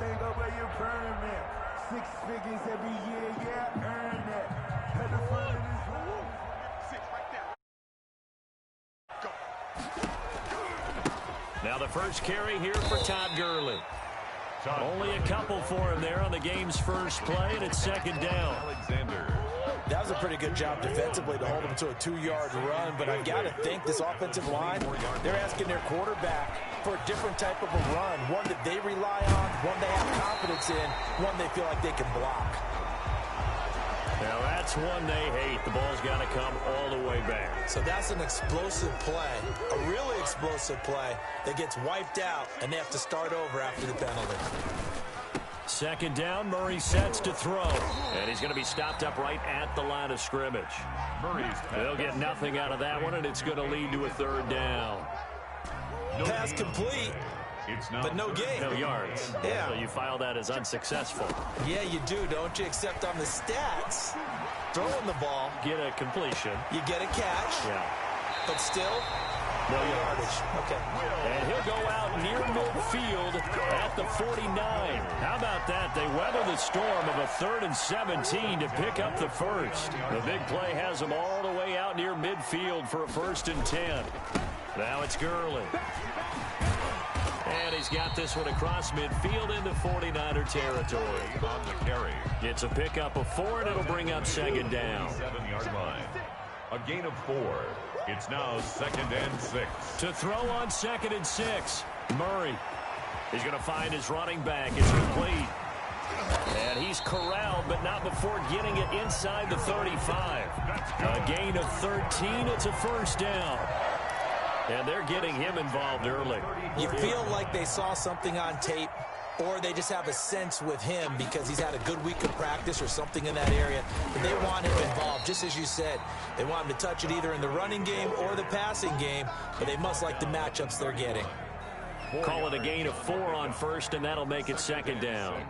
thing up where you permit. 6 figures every year, yeah, earn that. Had the fun in this room. 6 right there. Go. Now the first carry here for Todd Gurley. Only a couple for him there on the game's first play, and it's second down. That was a pretty good job defensively to hold him to a 2-yard run, but I've got to think this offensive line, they're asking their quarterback for a different type of a run, one that they rely on, one they have confidence in, one they feel like they can block. Now that's one they hate. The ball's got to come all the way back. So that's an explosive play, a really explosive play that gets wiped out, and they have to start over after the penalty. Second down, Murray sets to throw. And he's going to be stopped up right at the line of scrimmage. They'll get nothing out of that one, and it's going to lead to a third down. Pass complete, but no gain. No yards. Yeah. So you file that as unsuccessful. Yeah, you do, don't you? Except on the stats, throwing the ball. Get a completion. You get a catch. Yeah. But still, no yardage. Okay. And he'll go out near midfield at the 49. How about that? They weather the storm of a 3rd and 17 to pick up the first. The big play has them all the way out near midfield for a 1st and 10. Now it's Gurley. And he's got this one across midfield into 49er territory. On the carry. It's a pickup of 4, and it'll bring up second down. 7-yard line. A gain of 4. It's now 2nd and 6. To throw on 2nd and 6. Murray. He's going to find his running back. It's complete. And he's corralled, but not before getting it inside the 35. A gain of 13. It's a 1st down. And they're getting him involved early. You feel like they saw something on tape, or they just have a sense with him because he's had a good week of practice or something in that area. But they want him involved, just as you said. They want him to touch it either in the running game or the passing game, but they must like the matchups they're getting. Call it a gain of 4 on 1st, and that'll make it 2nd down.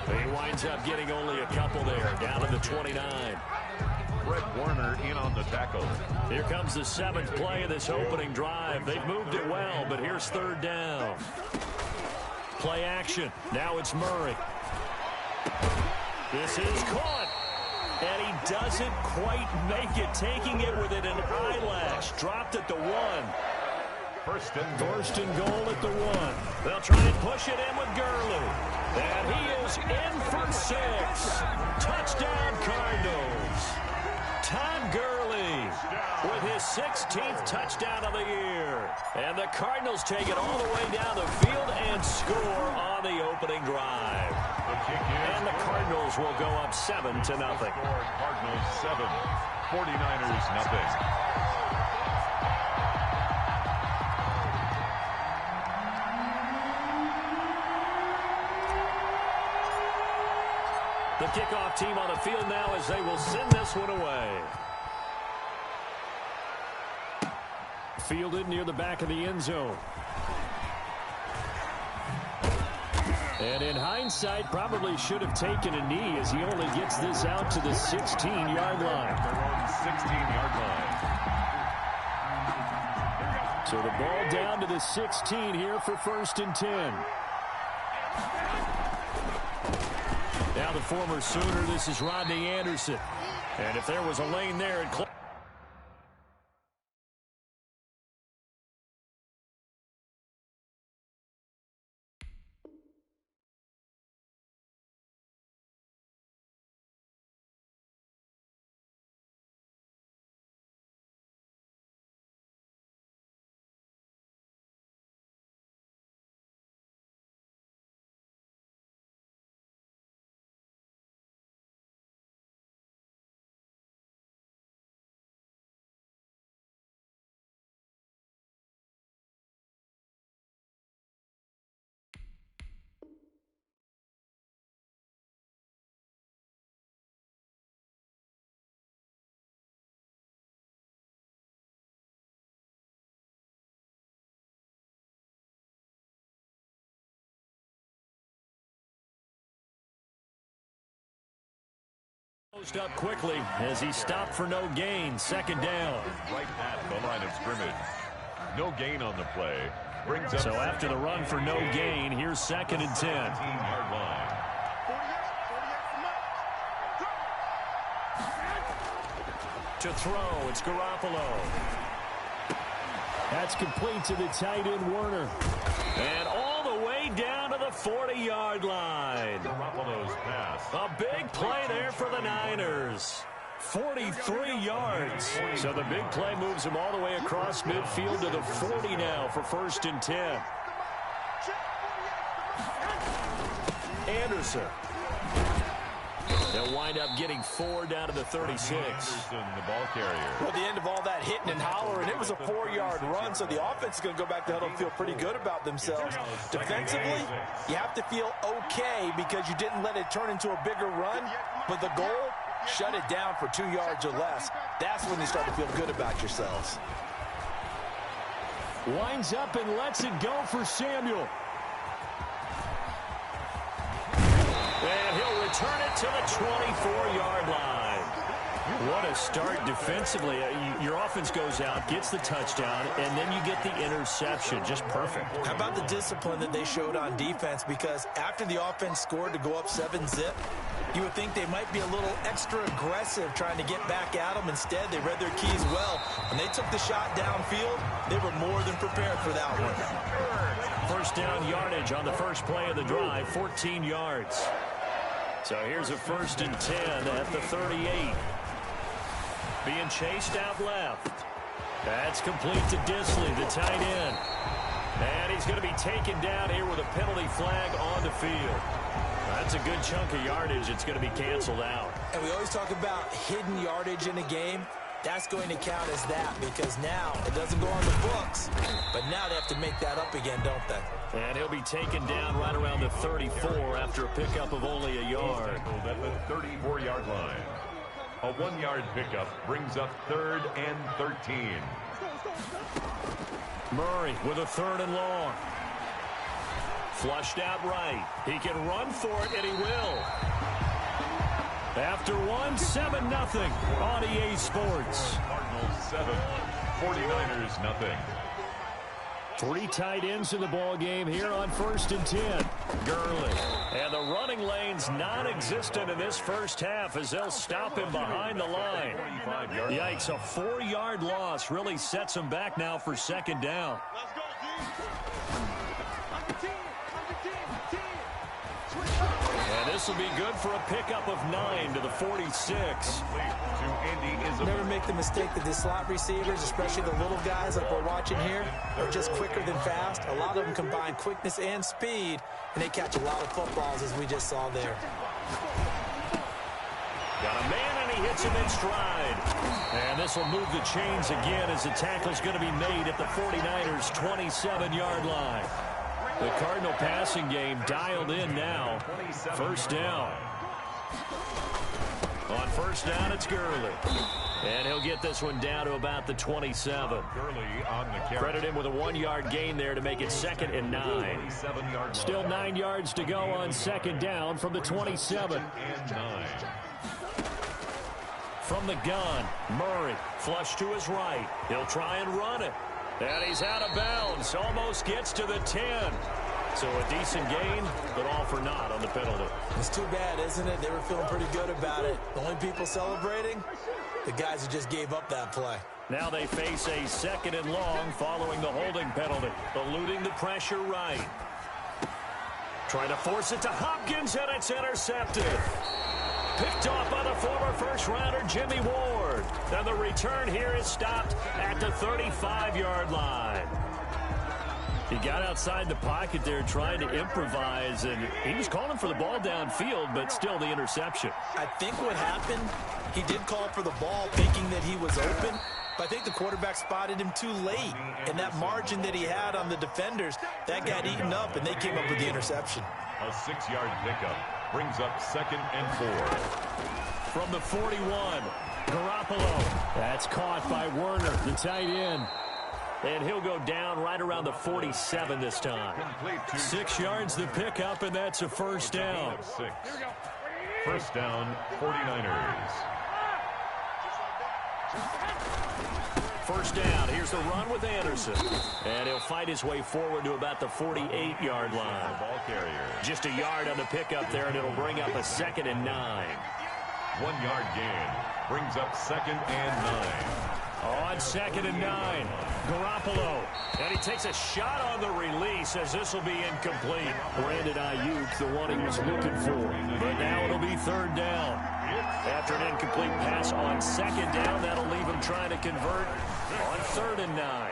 He winds up getting only a couple there, down to the 29. Fred Warner in on the tackle. Here comes the 7th play of this opening drive. They've moved it well, but here's 3rd down. Play action. Now it's Murray. This is caught. And he doesn't quite make it, taking it within an eyelash. Dropped at the 1. First and goal at the 1. They'll try and push it in with Gurley. And he is in for 6. Touchdown, Cardinals. Todd Gurley with his 16th touchdown of the year. And the Cardinals take it all the way down the field and score on the opening drive. And the Cardinals will go up 7-0. Cardinals 7, 49ers nothing. The kickoff team on the field now as they will send this one away. Fielded near the back of the end zone. And in hindsight, probably should have taken a knee as he only gets this out to the 16-yard line. Their own 16-yard line. So the ball down to the 16 here for 1st and 10. Now the former Sooner, this is Rodney Anderson. And if there was a lane there, it Closed up quickly as he stopped for no gain. Second down. Right at the line of scrimmage. No gain on the play. Brings up so after the run for no gain, here's second and 10. 17-yard line. To throw, it's Garoppolo. That's complete to the tight end, Werner. And all the way down to the 40-yard line. Garoppolo's pass. A big play there for the Niners. 43 yards. So the big play moves him all the way across midfield to the 40 now for first and 10. Anderson. They'll wind up getting 4 down to the 36. Anderson, the ball carrier. Well, at the end of all that hitting and hollering, it was a 4-yard run, so the offense is going to go back to huddle and feel pretty good about themselves. Defensively, you have to feel okay because you didn't let it turn into a bigger run, but the goal, shut it down for 2 yards or less. That's when you start to feel good about yourselves. Winds up and lets it go for Samuel. And he'll return it to the 24-yard line. What a start defensively. Your offense goes out, gets the touchdown, and then you get the interception. Just perfect. How about the discipline that they showed on defense? Because after the offense scored to go up 7-zip, you would think they might be a little extra aggressive trying to get back at them. Instead, they read their keys well. When they took the shot downfield, they were more than prepared for that one. First down yardage on the first play of the drive, 14 yards. So here's a first and 10 at the 38. Being chased out left. That's complete to Disley, the tight end. And he's going to be taken down here with a penalty flag on the field. That's a good chunk of yardage. It's going to be canceled out. And we always talk about hidden yardage in a game. That's going to count as that because now it doesn't go on the books, but now they have to make that up again, don't they? And he'll be taken down right around the 34 after a pickup of only a yard. At the 34-yard line. A 1-yard pickup brings up 3rd and 13. Murray with a 3rd and long. Flushed out right. He can run for it, and he will. After one, 7-0 on EA Sports. Cardinals 7, 49ers nothing. 3 tight ends in the ball game here on first and 10. Gurley. And the running lane's non-existent in this first half as they'll stop him behind the line. Yikes, a 4-yard loss really sets him back now for second down. And this will be good for a pickup of 9 to the 46. Never make the mistake that the slot receivers, especially the little guys like we're watching here, are just quicker than fast. A lot of them combine quickness and speed, and they catch a lot of footballs, as we just saw there. Got a man, and he hits him in stride. And this will move the chains again as the tackle's going to be made at the 49ers' 27-yard line. The Cardinal passing game dialed in now. First down. On first down, it's Gurley. And he'll get this one down to about the 27. Gurley on the carry. Credit him with a 1-yard gain there to make it 2nd and 9. Still 9 yards to go on second down from the 27. And 9. From the gun, Murray, flush to his right. He'll try and run it. And he's out of bounds. Almost gets to the 10. So a decent gain, but all for naught on the penalty. It's too bad, isn't it? They were feeling pretty good about it. The only people celebrating, the guys who just gave up that play. Now they face a 2nd and long following the holding penalty. Eluding the pressure right. Trying to force it to Hopkins, and it's intercepted. Picked off by the former first-rounder Jimmy Ward. And the return here is stopped at the 35-yard line. He got outside the pocket there trying to improvise, and he was calling for the ball downfield, but still the interception. I think what happened, he did call for the ball thinking that he was open, but I think the quarterback spotted him too late. And that margin that he had on the defenders, that got eaten up, and they came up with the interception. A 6-yard pickup brings up 2nd and 4. From the 41, Garoppolo. That's caught by Werner, the tight end. And he'll go down right around the 47 this time. 6 yards the pickup, and that's a first down. First down, 49ers. First down. Here's the run with Anderson. And he'll fight his way forward to about the 48-yard line. Ball carrier. Just a yard on the pickup there, and it'll bring up a 2nd and 9. 1 yard gain. Brings up 2nd and 9. On 2nd and 9, Garoppolo. And he takes a shot on the release as this will be incomplete. Brandon Ayuk, the one he was looking for. But now it'll be 3rd down. After an incomplete pass on 2nd down, that'll leave him trying to convert on 3rd and 9.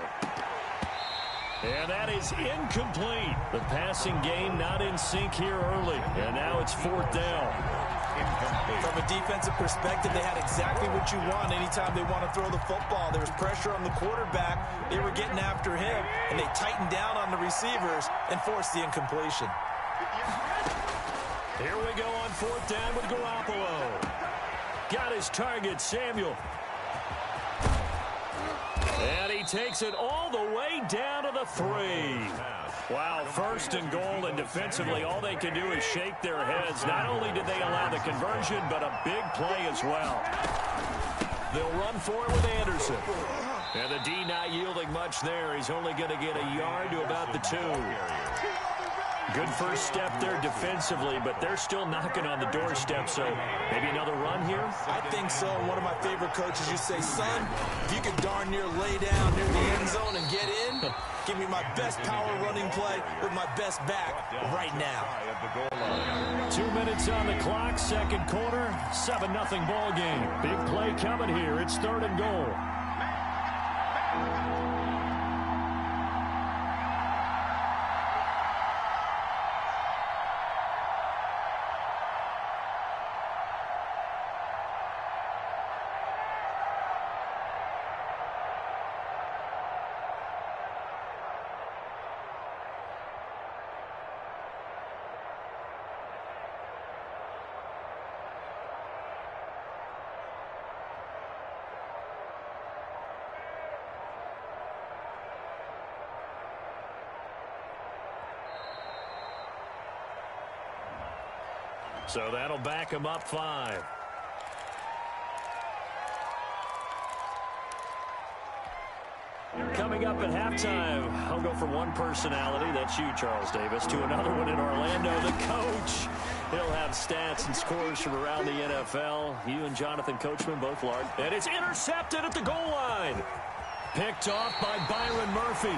And that is incomplete. The passing game not in sync here early. And now it's 4th down. From a defensive perspective, they had exactly what you want anytime they want to throw the football. There was pressure on the quarterback. They were getting after him, and they tightened down on the receivers and forced the incompletion. Here we go on 4th down with Garoppolo. Got his target, Samuel. And he takes it all the way down to the 3. Wow, 1st and goal, and defensively all they can do is shake their heads. Not only did they allow the conversion, but a big play as well. They'll run for it with Anderson. And the D not yielding much there. He's only going to get a yard to about the 2. Good first step there defensively, but they're still knocking on the doorstep, so maybe another run here? I think so. And one of my favorite coaches, you say, son, if you could darn near lay down near the end zone and get in, give me my best power running play with my best back right now. 2 minutes on the clock, 2nd quarter, 7-0 ball game. Big play coming here. It's 3rd and goal. So that'll back him up 5. Coming up at halftime, I'll go from one personality, that's you, Charles Davis, to another one in Orlando, the coach. He'll have stats and scores from around the NFL. You and Jonathan Coachman both large. And it's intercepted at the goal line. Picked off by Byron Murphy.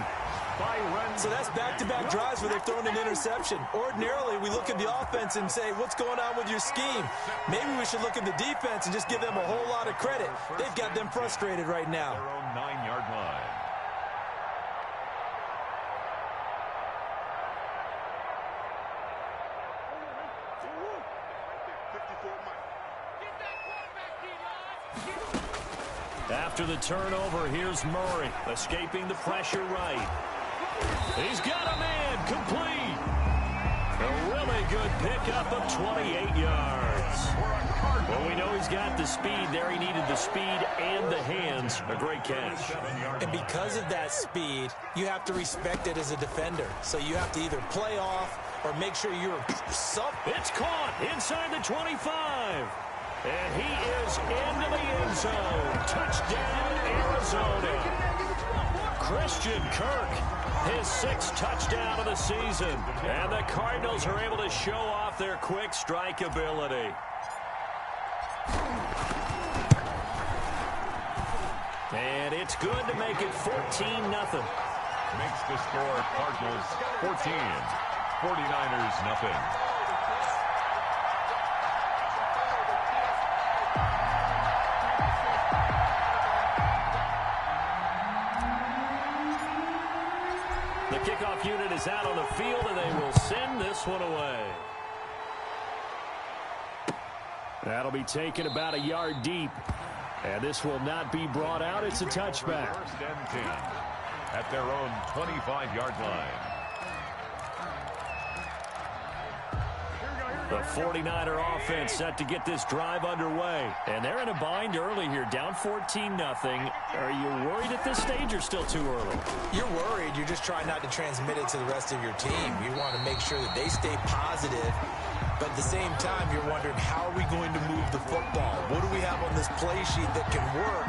So that's back-to-back drives where they've thrown an interception. Ordinarily, we look at the offense and say, what's going on with your scheme? Maybe we should look at the defense and just give them a whole lot of credit. They've got them frustrated right now. Their own 9-yard line. After the turnover, here's Murray, escaping the pressure right. He's got a man, complete. A really good pickup of 28 yards. Well, we know he's got the speed there. He needed the speed and the hands. A great catch. And because of that speed, you have to respect it as a defender. So you have to either play off or make sure you're It's caught inside the 25. And he is into the end zone. Touchdown, Arizona. Christian Kirk, his 6th touchdown of the season. And the Cardinals are able to show off their quick strike ability. And it's good to make it 14-0. Makes the score Cardinals 14, 49ers nothing. The kickoff unit is out on the field, and they will send this one away. That'll be taken about a yard deep. And this will not be brought out. It's a touchback. 1st and 10 at their own 25-yard line. The 49er offense set to get this drive underway. And they're in a bind early here, down 14-0. Are you worried at this stage or still too early? You're worried. You're just trying not to transmit it to the rest of your team. You want to make sure that they stay positive. But at the same time, you're wondering, how are we going to move the football? What do we have on this play sheet that can work?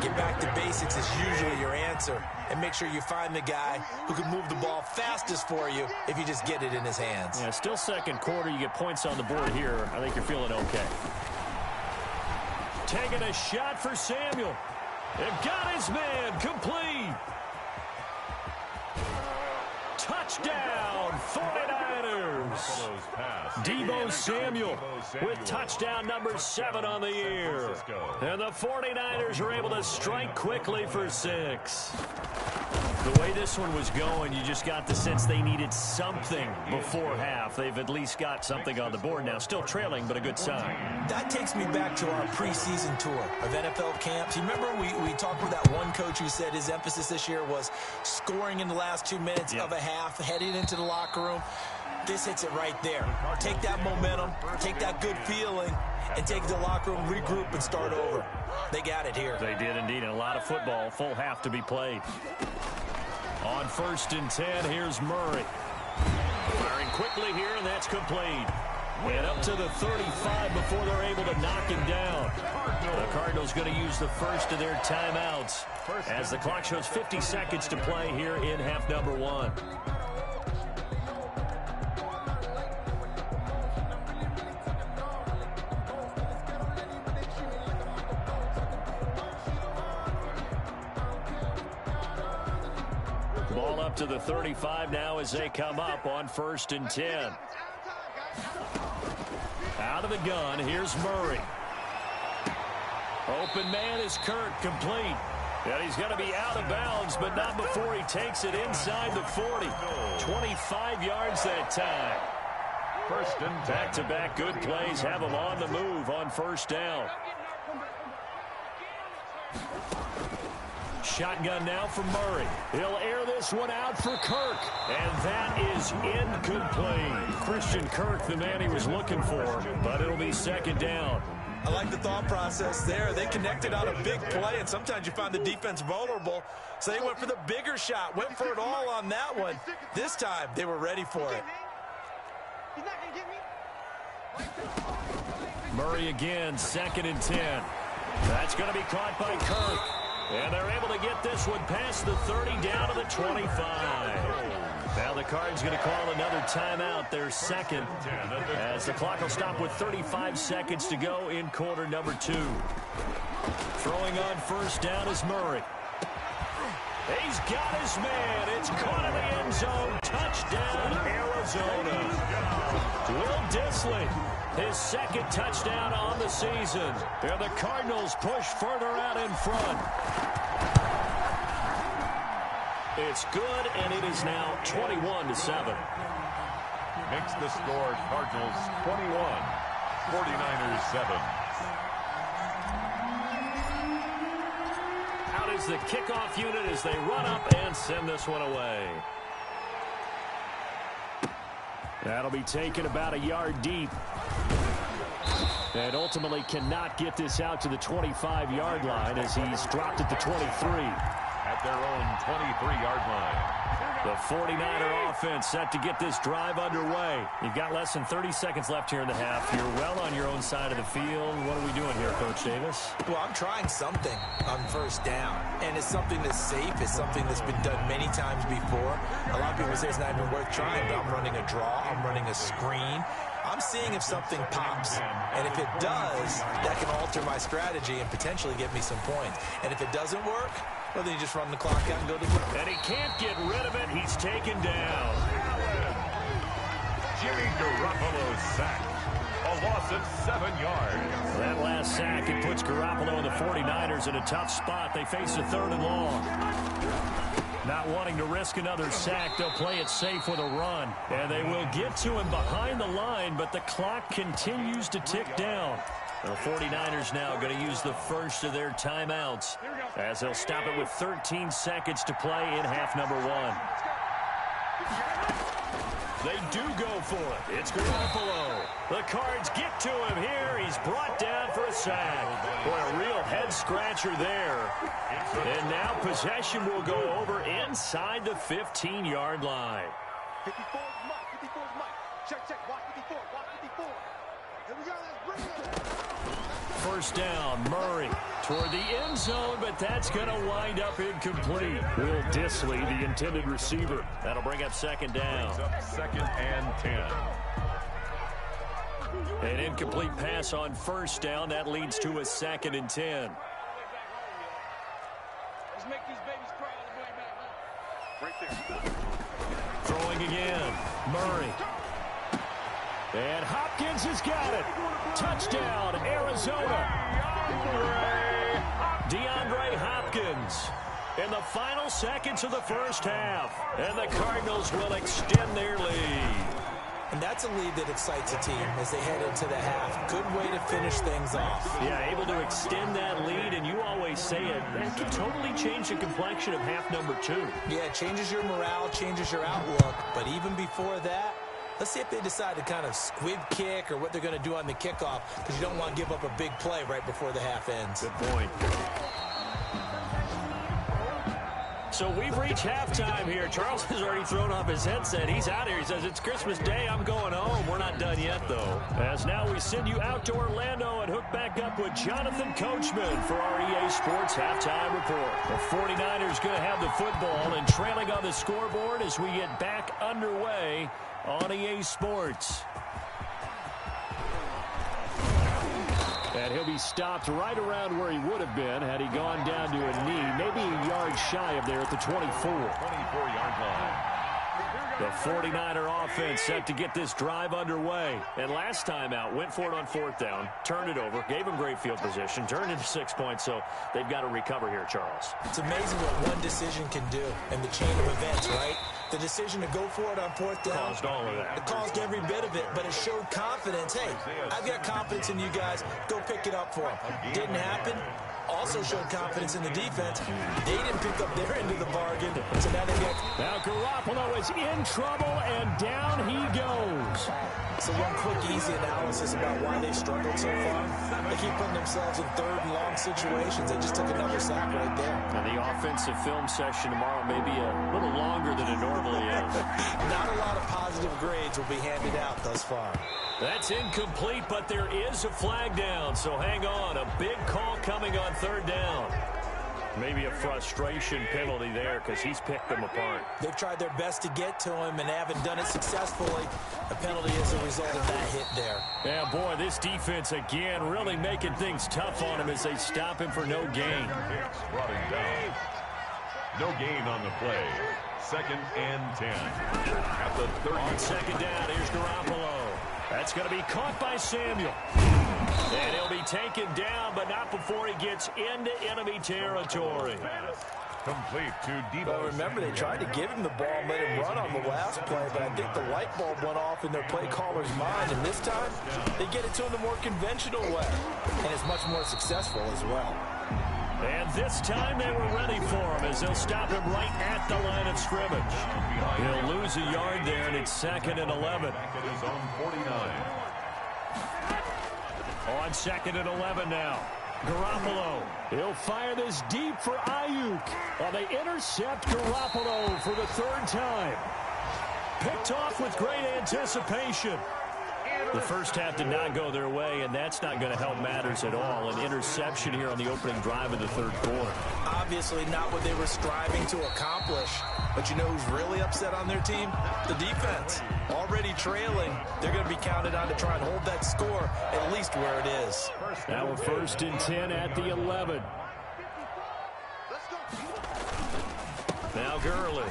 Get back to basics is usually your answer. And make sure you find the guy who can move the ball fastest for you if you just get it in his hands. Yeah, still second quarter. You get points on the board here. I think you're feeling okay. Taking a shot for Samuel. They've got his man complete. Touchdown, 49ers. Deebo Samuel with touchdown number 7 on the year. And the 49ers are able to strike quickly for 6. The way this one was going, you just got the sense they needed something before half. They've at least got something on the board now. Still trailing, but a good sign. That takes me back to our preseason tour of NFL camps. You remember we talked with that one coach who said his emphasis this year was scoring in the last 2 minutes of a half, heading into the locker room. This hits it right there. Take that momentum, take that good feeling, and take the locker room, regroup, and start over. They got it here. They did indeed, and a lot of football, full half to be played. On 1st and 10, here's Murray. Firing quickly here, and that's complete. And up to the 35 before they're able to knock him down. The Cardinals going to use the first of their timeouts as the clock shows 50 seconds to play here in half number 1. Ball up to the 35 now as they come up on 1st and 10. Out of the gun, here's Murray. Open man is Kirk, complete. And he's going to be out of bounds, but not before he takes it inside the 40. 25 yards that time. 1st and 10. Back-to-back good plays have him on the move on 1st down. Shotgun now from Murray. He'll air this one out for Kirk. And that is incomplete. Christian Kirk, the man he was looking for, but it'll be 2nd down. I like the thought process there. They connected on a big play, and sometimes you find the defense vulnerable. So they went for the bigger shot, went for it all on that one. This time, they were ready for it. Murray again, 2nd and 10. That's going to be caught by Kirk. And they're able to get this one past the 30 down to the 25. Now the Cards going to call another timeout, their 2nd, as the clock will stop with 35 seconds to go in quarter number 2. Throwing on 1st down is Murray. He's got his man. It's caught in the end zone. Touchdown, Arizona. Will Dissly, his 2nd touchdown on the season. And the Cardinals push further out in front. It's good, and it is now 21-7. Makes the score Cardinals 21, 49ers 7. Out is the kickoff unit as they run up and send this one away. That'll be taken about a yard deep. And ultimately cannot get this out to the 25-yard line as he's dropped at the 23. At their own 23-yard line. The 49er offense set to get this drive underway. You've got less than 30 seconds left here in the half. You're well on your own side of the field. What are we doing here, Coach Davis? Well, I'm trying something on 1st down. And it's something that's safe. It's something that's been done many times before. A lot of people say it's not even worth trying, but I'm running a draw. I'm running a screen. I'm seeing if something pops. And if it does, that can alter my strategy and potentially get me some points. And if it doesn't work, well, then you just run the clock out and go to the... And he can't get rid of it. He's taken down. Jimmy Garoppolo's sack. A loss of 7 yards. That last sack, it puts Garoppolo and the 49ers in a tough spot. They face a 3rd and long. Not wanting to risk another sack, they'll play it safe with a run. And they will get to him behind the line, but the clock continues to tick down. The 49ers now going to use the first of their timeouts as they'll stop it with 13 seconds to play in half number 1. They do go for it. It's Garoppolo. The Cards get to him here. He's brought down for a sack. Boy, a real head-scratcher there. And now possession will go over inside the 15-yard line. First down, Murray toward the end zone, but that's going to wind up incomplete. Will Dissly, the intended receiver. That'll bring up second down. Brings up second and 10. An incomplete pass on first down. That leads to a 2nd and 10. Let's make these babies cry all the way back. Right there. Throwing again, Murray. And Hopkins has got it. Touchdown, Arizona. DeAndre Hopkins in the final seconds of the first half. And the Cardinals will extend their lead. And that's a lead that excites a team as they head into the half. Good way to finish things off. Yeah, able to extend that lead, and you always say it, that can totally change the complexion of half number 2. Yeah, it changes your morale, changes your outlook. But even before that, let's see if they decide to kind of squib kick or what they're going to do on the kickoff, because you don't want to give up a big play right before the half ends. Good point. So we've reached halftime here. Charles has already thrown off his headset. He's out here. He says, it's Christmas Day. I'm going home. We're not done yet, though. As now we send you out to Orlando and hook back up with Jonathan Coachman for our EA Sports Halftime Report. The 49ers going to have the football and trailing on the scoreboard as we get back underway on EA Sports. And he'll be stopped right around where he would have been had he gone down to a knee, maybe a yard shy of there at the 24. 24-yard line. The 49er offense set to get this drive underway. And last time out, went for it on 4th down, turned it over, gave him great field position, turned into 6 points, so they've got to recover here, Charles. It's amazing what one decision can do in the chain of events, right? The decision to go for it on 4th down. Caused all of that. It caused every bit of it, but it showed confidence. Hey, I've got confidence in you guys. Go pick it up for them. Didn't happen. Also showed confidence in the defense. They didn't pick up their end of the bargain, so now they get... Now Garoppolo is in trouble, and down he goes. So one quick, easy analysis about why they struggled so far. They keep putting themselves in 3rd and long situations. They just took another sack right there. And the offensive film session tomorrow may be a little longer than it normally is. Not a lot of positive grades will be handed out thus far. That's incomplete, but there is a flag down, so hang on. A big call coming on 3rd down. Maybe a frustration penalty there because he's picked them apart. They've tried their best to get to him and haven't done it successfully. A penalty as a result of that hit there. Yeah, boy, this defense again really making things tough on him as they stop him for no gain. Brought him down. No gain on the play. 2nd and 10. At the 30. On 2nd down, here's Garoppolo. That's going to be caught by Samuel. And he'll be taken down, but not before he gets into enemy territory. Complete to Debo. Well, remember, they tried to give him the ball and let him run on the last play, but I think the light bulb went off in their play caller's mind, and this time, they get it to him the more conventional way, and it's much more successful as well. And this time they were ready for him as they'll stop him right at the line of scrimmage. He'll lose a yard there, and it's 2nd and 11. It is on 49. On 2nd and 11 now. Garoppolo. He'll fire this deep for Ayuk. Well, they intercept Garoppolo for the 3rd time. Picked off with great anticipation. The first half did not go their way, and that's not going to help matters at all. An interception here on the opening drive of the 3rd quarter. Obviously not what they were striving to accomplish. But you know who's really upset on their team? The defense. Already trailing. They're going to be counted on to try and hold that score at least where it is. Now a 1st and 10 at the 11. Now Gurley.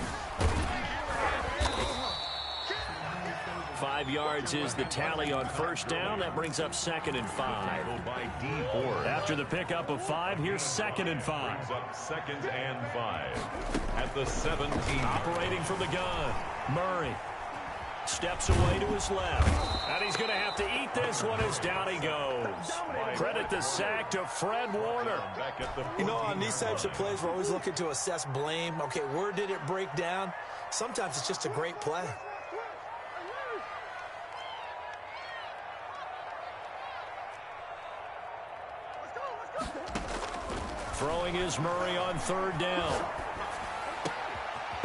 5 yards is the tally on 1st down. That brings up 2nd and 5. By D. Ford. After the pickup of 5, here's 2nd and 5. Brings up 2nd and 5. At the 17. Operating from the gun. Murray steps away to his left. And he's going to have to eat this one as down he goes. Credit the sack to Fred Warner. You know, on these types of plays, we're always looking to assess blame. Okay, where did it break down? Sometimes it's just a great play. Throwing is Murray on 3rd down.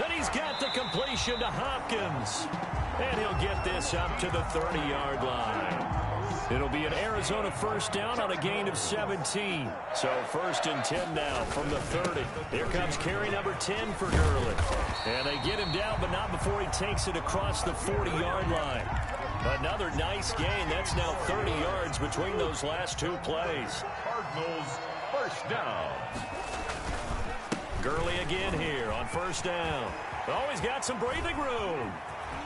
And he's got the completion to Hopkins. And he'll get this up to the 30-yard line. It'll be an Arizona first down on a gain of 17. So 1st and 10 now from the 30. Here comes carry number 10 for Gurley. And they get him down, but not before he takes it across the 40-yard line. Another nice gain. That's now 30 yards between those last two plays. Cardinals first down. Gurley again here on first down. Oh, he's got some breathing room.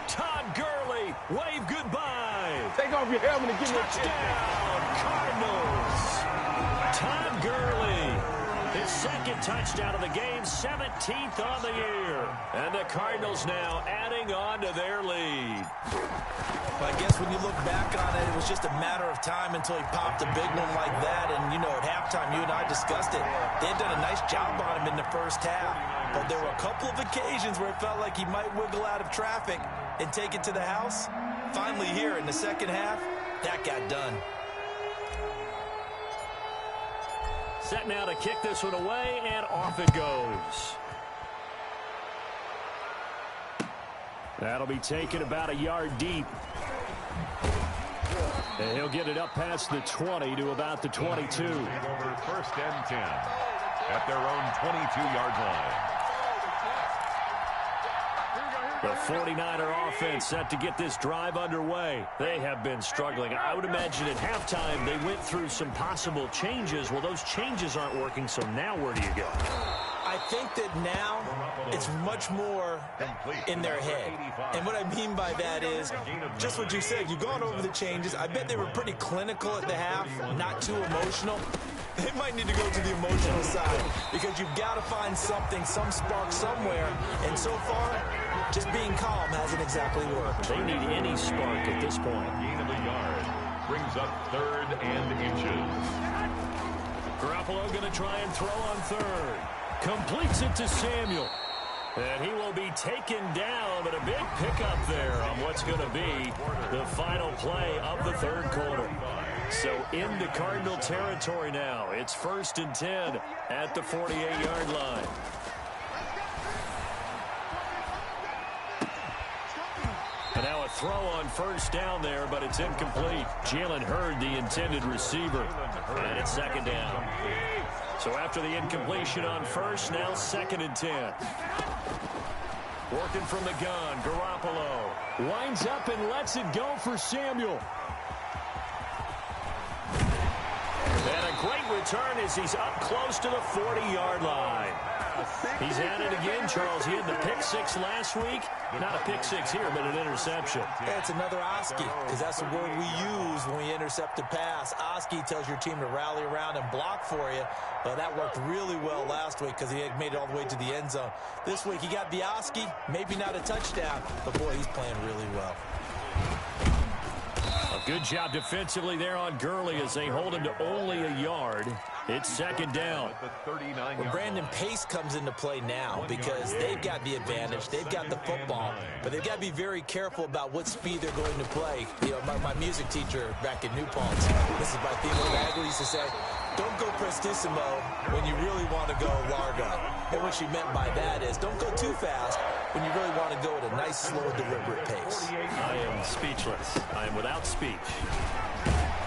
Todd Gurley, wave goodbye. Take off your helmet and give me a Touchdown, Cardinals. Todd Gurley, his second touchdown of the game, 17th on the year. And the Cardinals now adding on to their lead. Well, I guess when you look back on it, it was just a matter of time until he popped a big one like that. And, you know, at halftime, you and I discussed it. They had done a nice job on him in the first half. But there were a couple of occasions where it felt like he might wiggle out of traffic and take it to the house. Finally here in the second half, that got done. Set now to kick this one away, and off it goes. That'll be taken about a yard deep. And he'll get it up past the 20 to about the 22. Over 1st and 10 at their own 22-yard line. The 49er offense set to get this drive underway. They have been struggling. I would imagine at halftime they went through some possible changes. Well, those changes aren't working, so now where do you go? I think that now it's much more in their head. And what I mean by that is just what you said. You've gone over the changes. I bet they were pretty clinical at the half, not too emotional. They might need to go to the emotional side because you've got to find something, some spark somewhere. And so far, just being calm hasn't exactly worked. They need any spark at this point. Gain of a yard brings up 3rd and inches. Garoppolo going to try and throw on 3rd. Completes it to Samuel. And he will be taken down, but a big pickup there on what's going to be the final play of the 3rd quarter. So into Cardinal territory now. It's 1st and 10 at the 48-yard line. And now a throw on first down there, but it's incomplete. Jalen Hurd, the intended receiver. And it's 2nd down. So after the incompletion on first, now 2nd and 10. Working from the gun, Garoppolo winds up and lets it go for Samuel. And a great return as he's up close to the 40-yard line. He's at it again, Charles. He had the pick 6 last week. Not a pick 6 here, but an interception. Yeah, it's another Oski, because that's the word we use when we intercept a pass. Oski tells your team to rally around and block for you. But that worked really well last week because he had made it all the way to the end zone. This week he got the Oski, maybe not a touchdown, but boy, he's playing really well. A good job defensively there on Gurley as they hold him to only a yard. It's 2nd down. Well, Brandon Pace comes into play now because they've got the advantage. They've got the football, but they've got to be very careful about what speed they're going to play. You know, my music teacher back in New Paltz, Mrs. Bartholomew Bagley, used to say, don't go prestissimo when you really want to go largo. And what she meant by that is don't go too fast when you really want to go at a nice, slow, deliberate pace. I am speechless. I am without speech.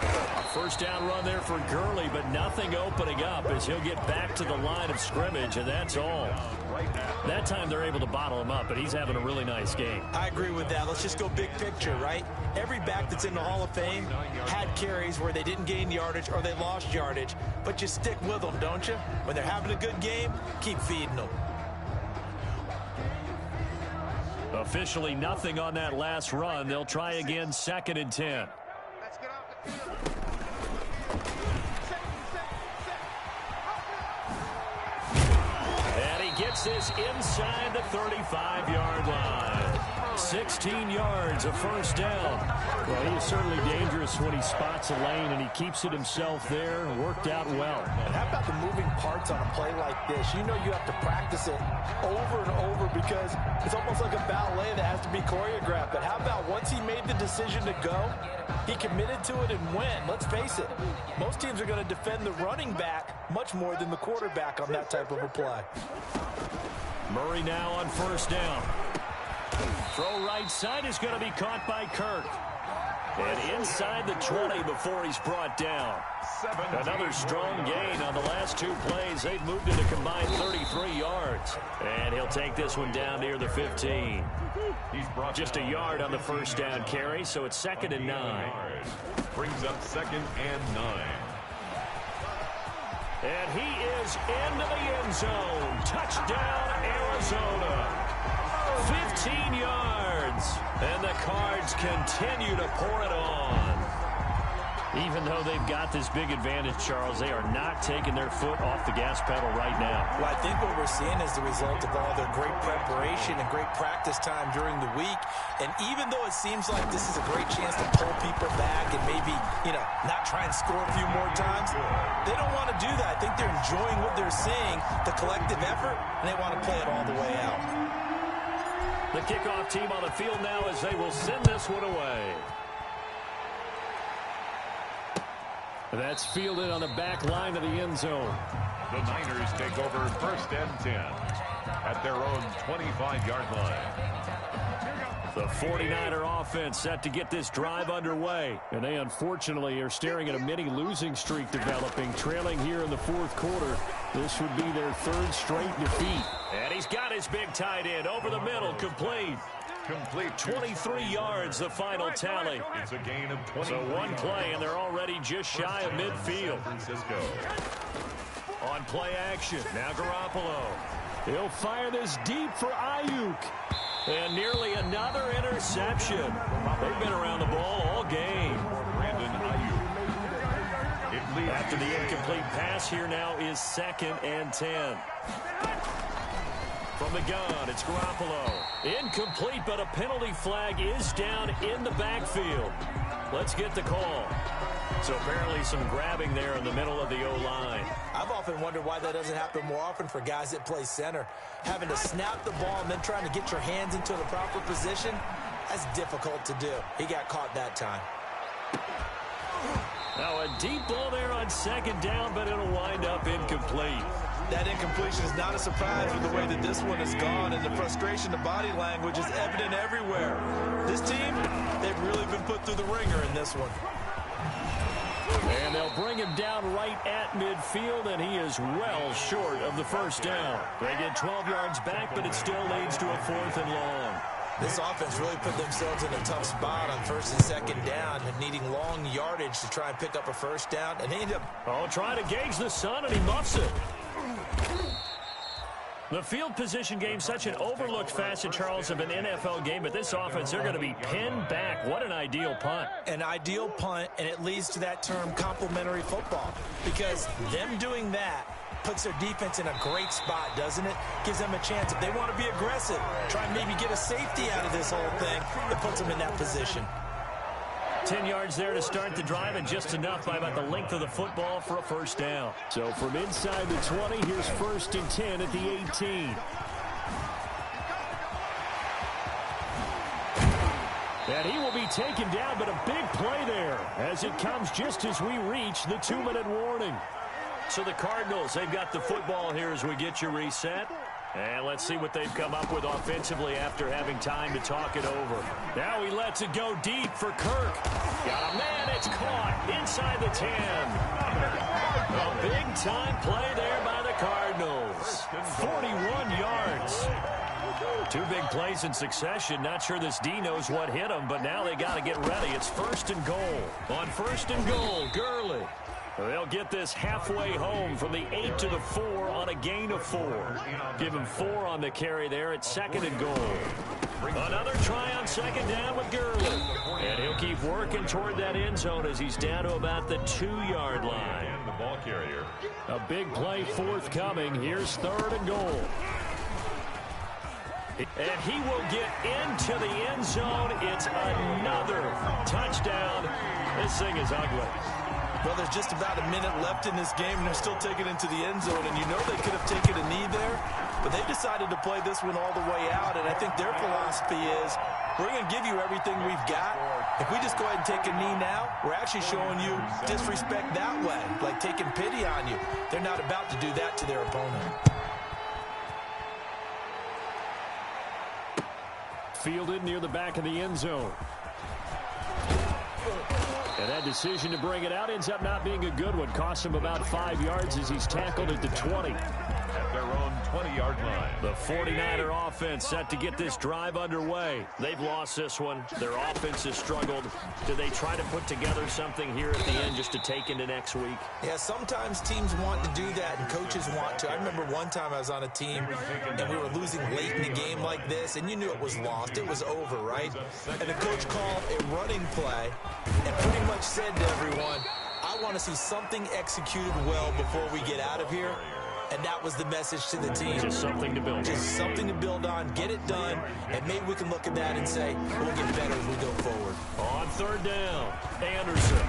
A first down run there for Gurley, but nothing opening up as he'll get back to the line of scrimmage, and that's all. That time they're able to bottle him up, but he's having a really nice game. I agree with that. Let's just go big picture, right? Every back that's in the Hall of Fame had carries where they didn't gain yardage or they lost yardage, but you stick with them, don't you? When they're having a good game, keep feeding them. Officially nothing on that last run. They'll try again, 2nd and 10. And he gets this inside the 35-yard line. 16 yards, a first down. Well, he is certainly dangerous when he spots a lane, and he keeps it himself there. Worked out well. And how about the moving parts on a play like this? You know you have to practice it over and over because it's almost like a ballet that has to be choreographed. But how about once he made the decision to go, he committed to it and went. Let's face it, most teams are going to defend the running back much more than the quarterback on that type of a play. Murray now on first down. Throw right side is going to be caught by Kirk. And inside the 20 before he's brought down. Another strong gain on the last two plays. They've moved it a combined 33 yards. And he'll take this one down near the 15. Just a yard on the first down carry, so it's 2nd and 9. Brings up 2nd and 9. And he is into the end zone. Touchdown, Arizona. 15 yards. And the Cards continue to pour it on. Even though they've got this big advantage, Charles, they are not taking their foot off the gas pedal right now. Well, I think what we're seeing is the result of all their great preparation and great practice time during the week. And even though it seems like this is a great chance to pull people back and maybe, not try and score a few more times, they don't want to do that. I think they're enjoying what they're seeing, the collective effort, and they want to play it all the way out. The kickoff team on the field now as they will send this one away. That's fielded on the back line of the end zone. The Niners take over 1st and 10 at their own 25-yard line. The 49er offense set to get this drive underway. And they unfortunately are staring at a mini losing streak developing, trailing here in the 4th quarter. This would be their 3rd straight defeat. And he's got his big tight end over the middle, complete. 23 yards, the final tally. It's a gain of 20. So one play, and they're already just shy of midfield. On play action, now Garoppolo. He'll fire this deep for Ayuk. And nearly another interception. They've been around the ball all game. Brandon Ayuk. After the incomplete pass, here now is 2nd and 10. From the gun, it's Garoppolo. Incomplete, but a penalty flag is down in the backfield. Let's get the call. So apparently some grabbing there in the middle of the O-line. I've often wondered why that doesn't happen more often for guys that play center. Having to snap the ball and then trying to get your hands into the proper position, that's difficult to do. He got caught that time. Now a deep ball there on 2nd down, but it'll wind up incomplete. That incompletion is not a surprise with the way that this one has gone, and the frustration, the body language is evident everywhere. This team, they've really been put through the ringer in this one. And they'll bring him down right at midfield, and he is well short of the first down. They get 12 yards back, but it still leads to a 4th and long. This offense really put themselves in a tough spot on 1st and 2nd down, and needing long yardage to try and pick up a first down, and they end up trying to gauge the sun, and he muffs it. The field position game, such an overlooked facet, Charles, of an NFL game, but this offense, they're going to be pinned back. What an ideal punt. An ideal punt, and it leads to that term complementary football, because them doing that puts their defense in a great spot, doesn't it? Gives them a chance. If they want to be aggressive, try and maybe get a safety out of this whole thing, it puts them in that position. 10 yards there to start the drive, and just enough by about the length of the football for a first down. So from inside the 20, here's 1st and 10 at the 18. And he will be taken down, but a big play there as it comes just as we reach the 2-minute warning. So the Cardinals, they've got the football here as we get you reset. And let's see what they've come up with offensively after having time to talk it over. Now he lets it go deep for Kirk. Got a man, it's caught inside the 10. A big-time play there by the Cardinals. 41 yards. 2 big plays in succession. Not sure this D knows what hit him, but now they got to get ready. It's 1st and goal. On 1st and goal, Gurley. They'll get this halfway home from the 8 to the 4 on a gain of 4. Give him 4 on the carry there at 2nd and goal. Another try on 2nd down with Gurley. And he'll keep working toward that end zone as he's down to about the 2-yard line. And the ball carrier. A big play forthcoming. Here's 3rd and goal. And he will get into the end zone. It's another touchdown. This thing is ugly. Well, there's just about a minute left in this game, and they're still taking it into the end zone. And you know they could have taken a knee there, but they decided to play this one all the way out. And I think their philosophy is, we're going to give you everything we've got. If we just go ahead and take a knee now, we're actually showing you disrespect that way, like taking pity on you. They're not about to do that to their opponent. Fielded near the back of the end zone. And that decision to bring it out ends up not being a good one. Costs him about 5 yards as he's tackled at the 20. At their own 20-yard line. The 49er offense set to get this drive underway. They've lost this one. Their offense has struggled. Do they try to put together something here at the end just to take into next week? Yeah, sometimes teams want to do that and coaches want to. I remember one time I was on a team and we were losing late in the game like this, and you knew it was lost. It was over, right? And the coach called a running play and pretty much said to everyone, I want to see something executed well before we get out of here. And that was the message to the team. Just something to build on. Just something to build on, get it done, and maybe we can look at that and say, we'll get better as we go forward. On third down, Anderson.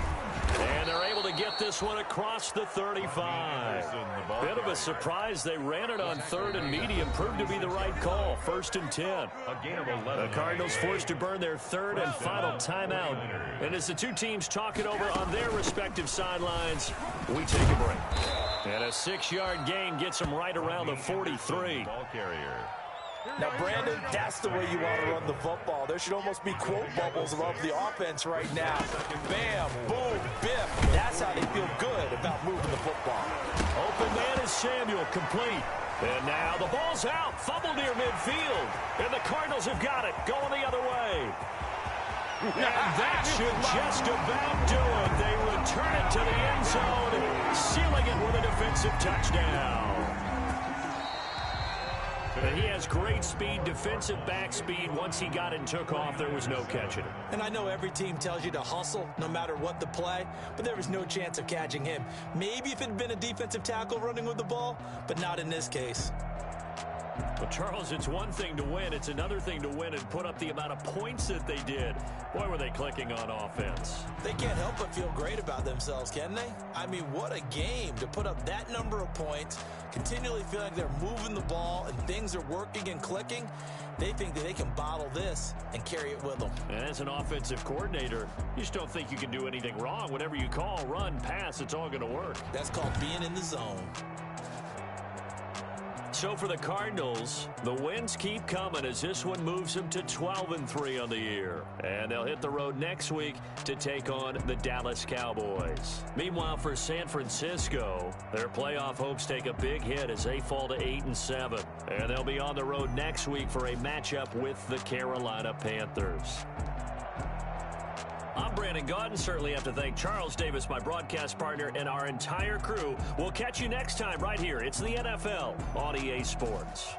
And they're able to get this one across the 35. Bit of a surprise. They ran it on third and medium. Proved to be the right call. 1st and 10. A gain of 11. The Cardinals forced to burn their third and final timeout. And as the two teams talk it over on their respective sidelines, we take a break. And a 6-yard gain gets them right around the 43. Ball carrier. Now, Brandon, that's the way you want to run the football. There should almost be quote bubbles above the offense right now. Bam, boom, biff. That's how they feel good about moving the football. Open man is Samuel, complete. And now the ball's out, fumble near midfield. And the Cardinals have got it, going the other way. And that should just about do it. They return it to the end zone, sealing it with a defensive touchdown. And he has great speed, defensive back speed. Once he got it and took off, there was no catching it. And I know every team tells you to hustle no matter what the play, but there was no chance of catching him. Maybe if it had been a defensive tackle running with the ball, but not in this case. Well, Charles, it's one thing to win. It's another thing to win and put up the amount of points that they did. Boy, were they clicking on offense. They can't help but feel great about themselves, can they? I mean, what a game to put up that number of points, continually feel like they're moving the ball and things are working and clicking. They think that they can bottle this and carry it with them. And as an offensive coordinator, you just don't think you can do anything wrong. Whatever you call, run, pass, it's all going to work. That's called being in the zone. So for the Cardinals, the wins keep coming as this one moves them to 12-3 on the year. And they'll hit the road next week to take on the Dallas Cowboys. Meanwhile, for San Francisco, their playoff hopes take a big hit as they fall to 8-7. And they'll be on the road next week for a matchup with the Carolina Panthers. I'm Brandon Gaudin. Certainly have to thank Charles Davis, my broadcast partner, and our entire crew. We'll catch you next time right here. It's the NFL on EA Sports.